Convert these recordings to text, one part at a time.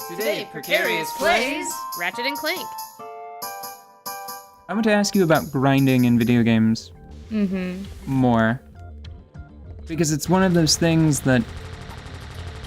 Today, Precarious plays Ratchet and Clank. I want to ask you about grinding in video games more. Because it's one of those things that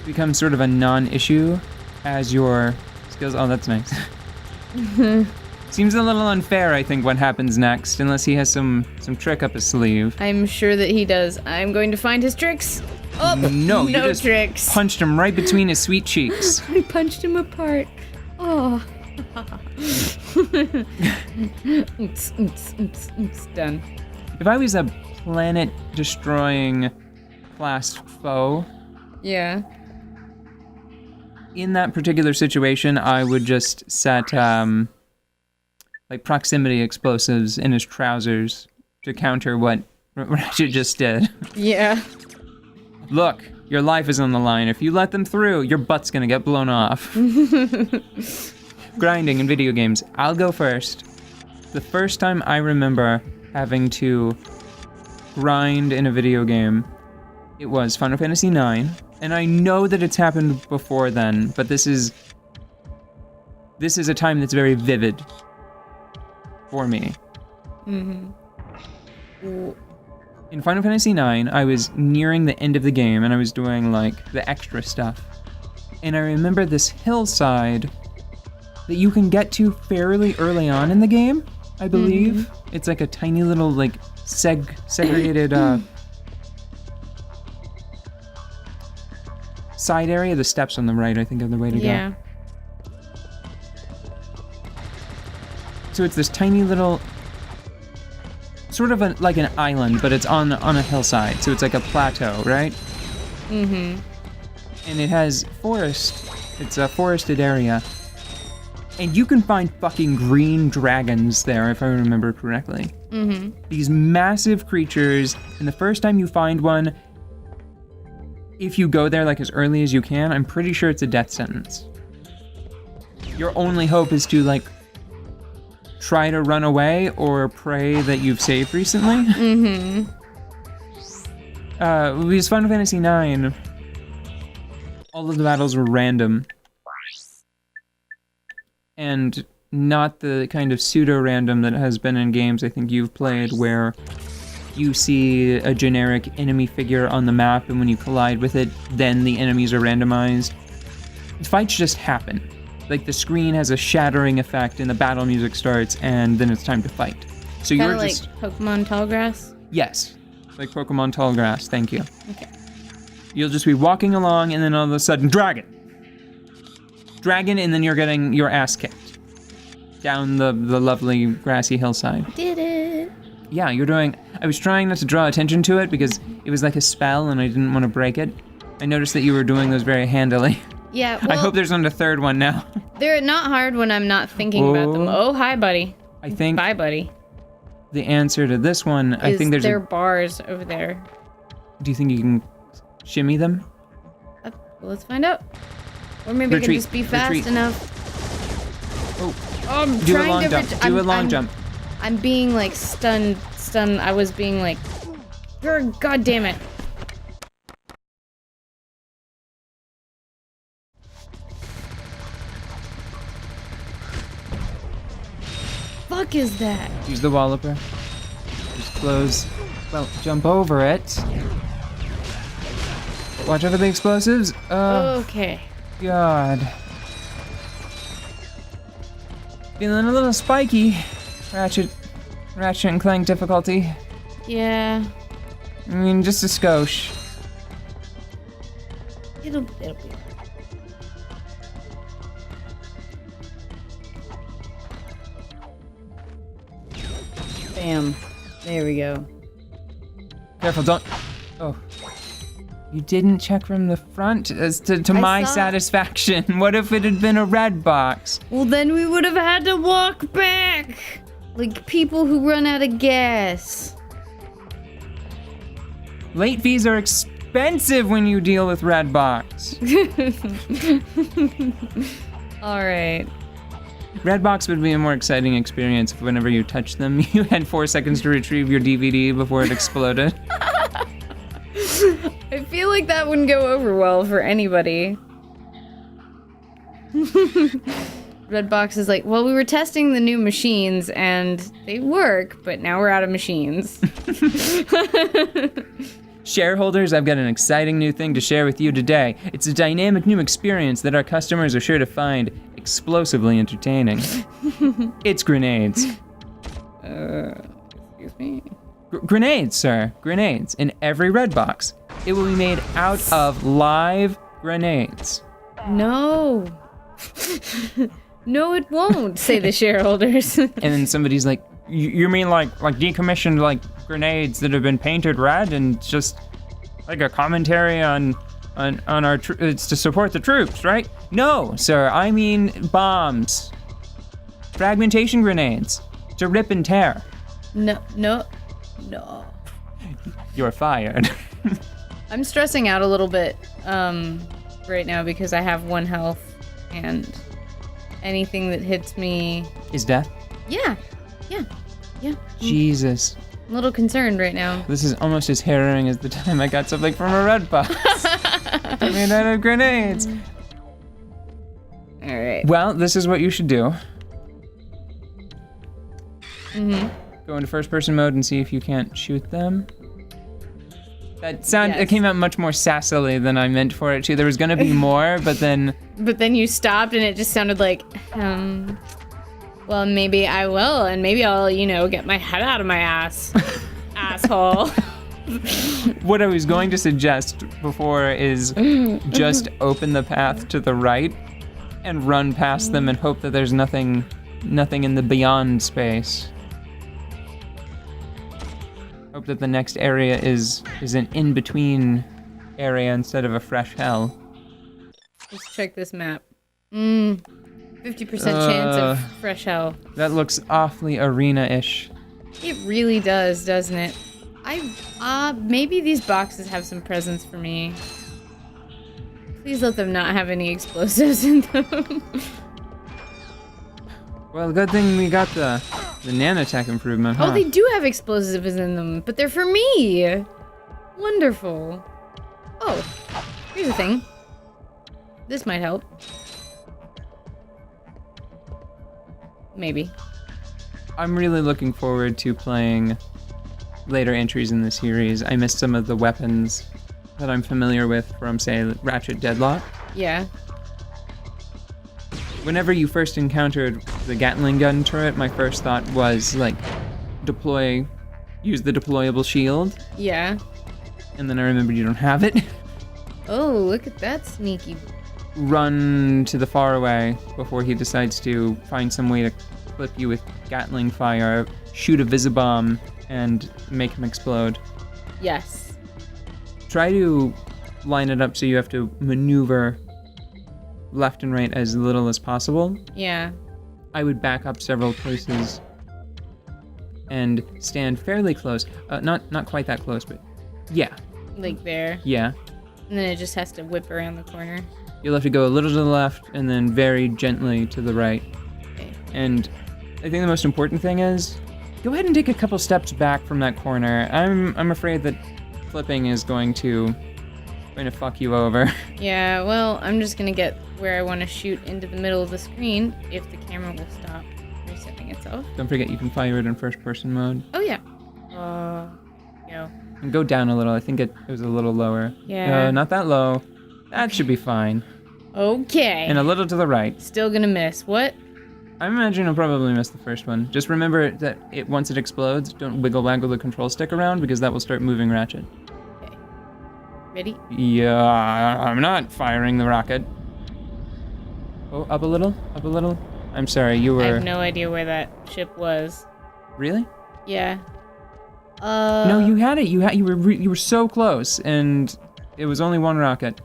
becomes sort of a non-issue as your skills... Oh, that's nice. Seems a little unfair, I think, what happens next, unless he has some trick up his sleeve. I'm sure that he does. I'm going to find his tricks. Oh, no, you just tricks. Punched him right between his sweet cheeks. I punched him apart. Oh. Done. If I was a planet-destroying class foe... Yeah. In that particular situation, I would just set, like, proximity explosives in his trousers to counter what Ratchet just did. Yeah. Look, your life is on the line. If you let them through, your butt's gonna get blown off. Grinding in video games. I'll go first. The first time I remember having to grind in a video game, it was Final Fantasy IX. And I know that it's happened before then, but this is a time that's very vivid for me. In Final Fantasy IX, I was nearing the end of the game and I was doing like the extra stuff. And I remember this hillside that you can get to fairly early on in the game, I believe. It's like a tiny little like segregated side area. The steps on the right, I think, are the way to go. So it's this tiny little, sort of like an island, but it's on a hillside. So it's like a plateau, right? And it has forest. It's a forested area. And you can find fucking green dragons there, if I remember correctly. These massive creatures, and the first time you find one, if you go there like as early as you can, I'm pretty sure it's a death sentence. Your only hope is to like try to run away or pray that you've saved recently. Because Final Fantasy IX, all of the battles were random. And not the kind of pseudo-random that has been in games I think you've played, where you see a generic enemy figure on the map, and when you collide with it, then the enemies are randomized. Fights just happen. Like, the screen has a shattering effect, and the battle music starts, and then it's time to fight. So Kinda you're like just... Pokemon Tallgrass? Yes. Like Pokemon Tallgrass, thank you. Okay. You'll just be walking along, and then all of a sudden, dragon! Dragon, and then you're getting your ass kicked. Down the lovely grassy hillside. Did it! Yeah, you're doing... I was trying not to draw attention to it because it was like a spell and I didn't want to break it. I noticed that you were doing those very handily. Yeah, well, I hope there's not a third one now. They're not hard when I'm not thinking about them. Oh, hi, buddy. I think... Bye, buddy. The answer to this one, I think there's there bars over there. Do you think you can shimmy them? Well, let's find out. Or maybe it can just be fast enough. Oh, I'm do a trying long to jump. Do a long jump. I'm being like stunned. I was being like, God damn it. Fuck is that? Use the walloper. Just close. Well, jump over it. Watch out for the explosives. Okay. God. Feeling a little spiky. Ratchet and Clank difficulty. Yeah. I mean, just a skosh. It'll be. Bam. There we go. Careful, don't... Oh. You didn't check from the front? As to my satisfaction. What if it had been a red box? Well, then we would have had to walk back. Like people who run out of gas. Late fees are expensive when you deal with red box. Alright. Redbox would be a more exciting experience if whenever you touch them, you had 4 seconds to retrieve your DVD before it exploded. I feel like that wouldn't go over well for anybody. Redbox is like, well, we were testing the new machines and they work, but now we're out of machines. Shareholders, I've got an exciting new thing to share with you today. It's a dynamic new experience that our customers are sure to find explosively entertaining. It's grenades. Excuse me? Grenades, sir. Grenades. In every Redbox. It will be made out of live grenades. No. No, it won't, say the shareholders. And then somebody's like, you mean like decommissioned like grenades that have been painted red and just like a commentary on our it's to support the troops, right? No, sir, I mean bombs. Fragmentation grenades to rip and tear. No. You're fired. I'm stressing out a little bit right now because I have 1 health and anything that hits me... Is death? Yeah. Jesus. I'm a little concerned right now. This is almost as harrowing as the time I got something from a red box. Made out of grenades. Alright. Well, this is what you should do. Mm-hmm. Go into first person mode and see if you can't shoot them. It Yes. came out much more sassily than I meant for it to. There was gonna be more, but then... But then you stopped and it just sounded like, well, maybe I will, and maybe I'll, get my head out of my ass. Asshole. What I was going to suggest before is just open the path to the right and run past them and hope that there's nothing in the beyond space. Hope that the next area is an in-between area instead of a fresh hell. Let's check this map. 50% chance of fresh hell. That looks awfully arena-ish. It really does, doesn't it? Maybe these boxes have some presents for me. Please let them not have any explosives in them. Well, good thing we got the nanotech improvement, huh? Oh, they do have explosives in them, but they're for me. Wonderful. Oh, here's a thing. This might help. Maybe. I'm really looking forward to playing later entries in the series. I missed some of the weapons that I'm familiar with from, say, Ratchet Deadlock. Yeah. Whenever you first encountered the Gatling gun turret, my first thought was, like, use the deployable shield. Yeah. And then I remembered you don't have it. Oh, look at that sneaky... Run to the faraway before he decides to find some way to clip you with Gatling fire, shoot a Visibomb, and make him explode. Yes. Try to line it up so you have to maneuver left and right as little as possible. Yeah. I would back up several places and stand fairly close. Not quite that close, but yeah. Like there. Yeah. And then it just has to whip around the corner. You'll have to go a little to the left and then very gently to the right. Okay. And I think the most important thing is, go ahead and take a couple steps back from that corner. I'm afraid that flipping is going to fuck you over. Yeah, well, I'm just gonna get where I want to shoot into the middle of the screen if the camera will stop resetting itself. Don't forget you can fire it in first person mode. Oh, yeah. Yeah. And go down a little. I think it was a little lower. Yeah. Not that low. That should be fine. Okay. And a little to the right. Still gonna miss. What? I imagine you'll probably miss the first one. Just remember that once it explodes, don't wiggle-waggle the control stick around because that will start moving Ratchet. Okay. Ready? Yeah, I'm not firing the rocket. Oh, up a little? Up a little? I'm sorry, you were... I have no idea where that ship was. Really? Yeah. No, you had it. You were so close, and it was only one rocket.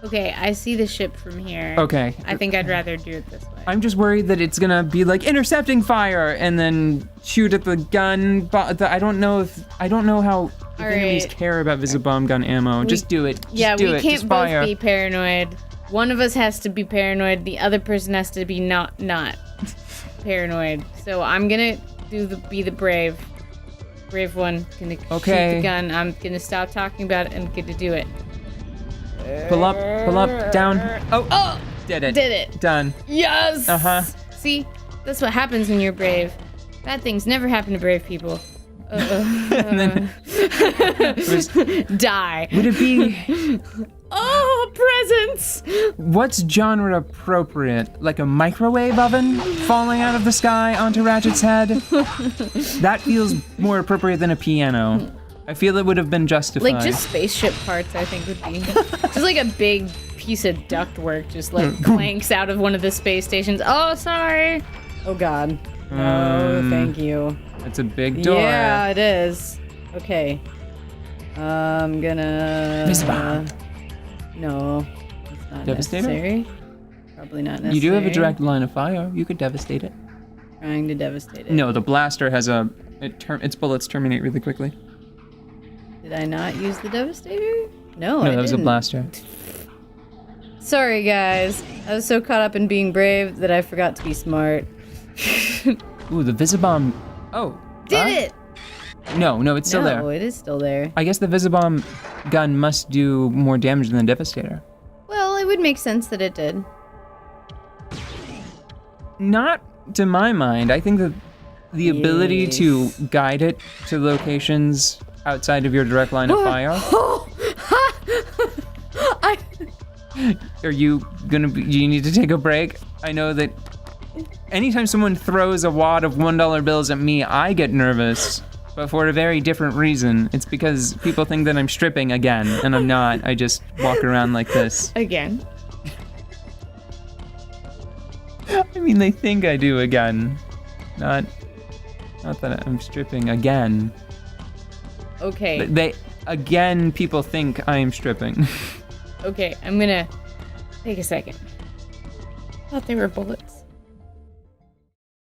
Okay, I see the ship from here. Okay. I think I'd rather do it this way. I'm just worried that it's gonna be like intercepting fire and then shoot at the gun. But I don't know how enemies care about Visibomb gun ammo. Just do it. Yeah, we can't both be paranoid. One of us has to be paranoid. The other person has to be not paranoid. So I'm gonna be the brave one. Gonna shoot the gun. I'm gonna stop talking about it and get to do it. Pull up, down. Oh! Did it. Did it. Done. Yes! Uh-huh. See? That's what happens when you're brave. Bad things never happen to brave people. And then Die. would it be... Oh, presents! What's genre appropriate? Like a microwave oven falling out of the sky onto Ratchet's head? That feels more appropriate than a piano. I feel it would have been justified. Like, just spaceship parts, I think, would be. Just like a big piece of ductwork just, like, clanks out of one of the space stations. Oh, sorry! Oh, God. No, thank you. It's a big door. Yeah, it is. Okay. I'm gonna... Visible. No, it's not Devastator? necessary. Probably not necessary. You do have a direct line of fire. You could devastate it. Trying to devastate it. No, the blaster has its bullets terminate really quickly. Did I not use the devastator? No, No, I that was a didn't. blaster. Sorry, guys. I was so caught up in being brave that I forgot to be smart. Ooh, the Visibomb. Oh. Did it? No, it's still No, there. it is still there. I guess the Visibomb gun must do more damage than the Devastator. Well, it would make sense that it did. Not to my mind. I think that the ability to guide it to locations outside of your direct line of fire. Are you gonna be, do you need to take a break? I know that anytime someone throws a wad of $1 bills at me, I get nervous, but for a very different reason. It's because people think that I'm stripping again, and I'm not. I just walk around like this. Again. I mean, they think I do again. Not that I'm stripping again. Okay. People think I am stripping. Okay, I'm gonna take a second. I thought they were bullets.